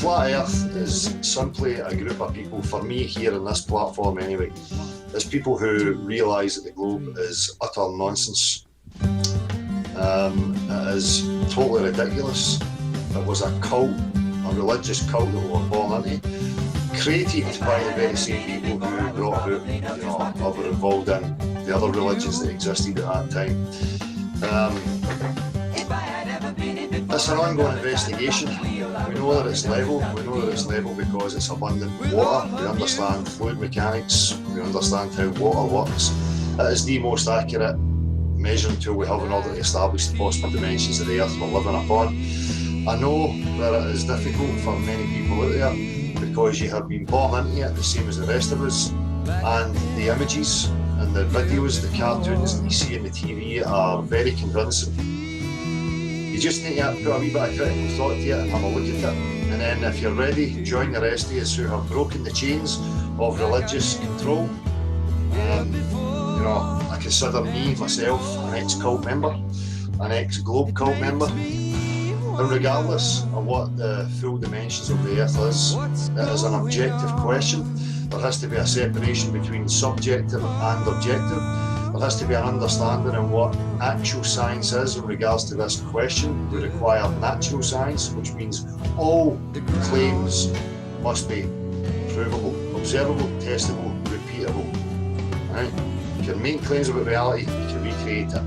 Flat Earth is simply a group of people, for me here on this platform anyway, it's people who realise that the globe is utter nonsense. It is totally ridiculous. It was a cult, a religious cult that we were born into, created by the very same people who brought about, or were involved in the other religions that existed at that time. It's an ongoing investigation. We know that it's level. We know that it's level because it's abundant water. We understand fluid mechanics. We understand how water works. It is the most accurate measuring tool we have in order to establish the possible dimensions of the Earth we're living upon. I know that it is difficult for many people out there because you have been born into it the same as the rest of us, and the images and the videos, the cartoons that you see on the TV are very convincing. You just need to put a wee bit of critical thought to it and have a look at it. And then if you're ready, join the rest of us who have broken the chains of religious control. I consider me, myself, an ex-cult member, an ex-globe cult member. And regardless of what the full dimensions of the Earth is, it is an objective question. There has to be a separation between subjective and objective. There has to be an understanding of what actual science is in regards to this question. We require natural science, which means all claims must be provable, observable, testable, repeatable. Right? You can make claims about reality, you can recreate it.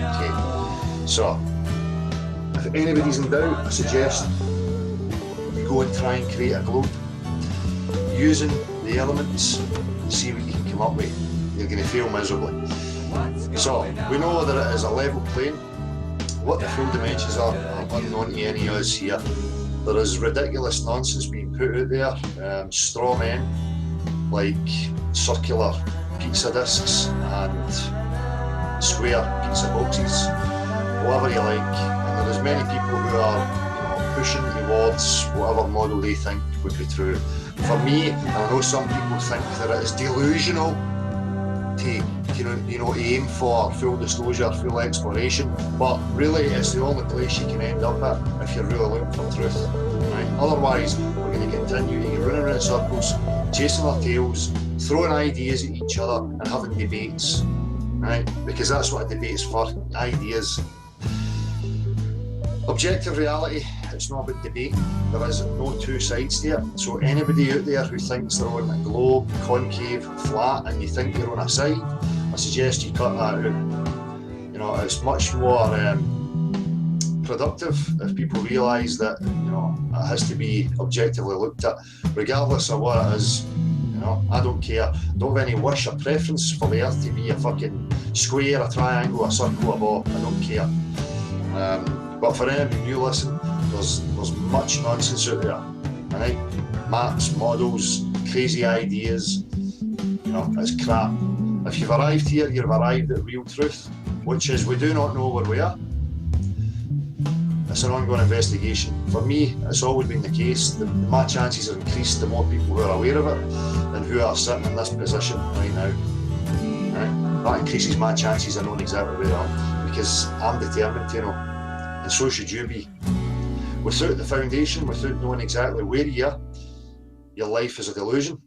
Okay. So, if anybody's in doubt, I suggest you go and try and create a globe using the elements and see what you can come up with. You're going to fail miserably. So, we know that it is a level plane. What the full dimensions are unknown to any of us here. There is ridiculous nonsense being put out there, straw men, like circular pizza discs and square pizza boxes, whatever you like. And there is many people who are pushing towards whatever model they think would be true. For me, and I know some people think that it is delusional to aim for full disclosure, full exploration, but really it's the only place you can end up at if you're really looking for truth. Right? Otherwise, we're going to continue to run around in circles, chasing our tails, throwing ideas at each other and having debates, right? Because that's what a debate is for, ideas. Objective reality, it's not about debate. There is no two sides to it. So anybody out there who thinks they're on a globe, concave, flat, and you think you're on a side, I suggest you cut that out. It's much more productive if people realise that, it has to be objectively looked at, regardless of what it is. I don't care. Don't have any wish or preference for the Earth to be a fucking square, a triangle, a circle, a ball. I don't care. But for anybody new listen, there's much nonsense out there. Right? Maps, models, crazy ideas. It's crap. If you've arrived here, you've arrived at real truth, which is we do not know where we are. It's an ongoing investigation. For me, it's always been the case that my chances are increased the more people who are aware of it and who are sitting in this position right now. Right? That increases my chances of knowing exactly where I am because I'm determined to know, and so should you be. Without the foundation, without knowing exactly where you are, your life is a delusion.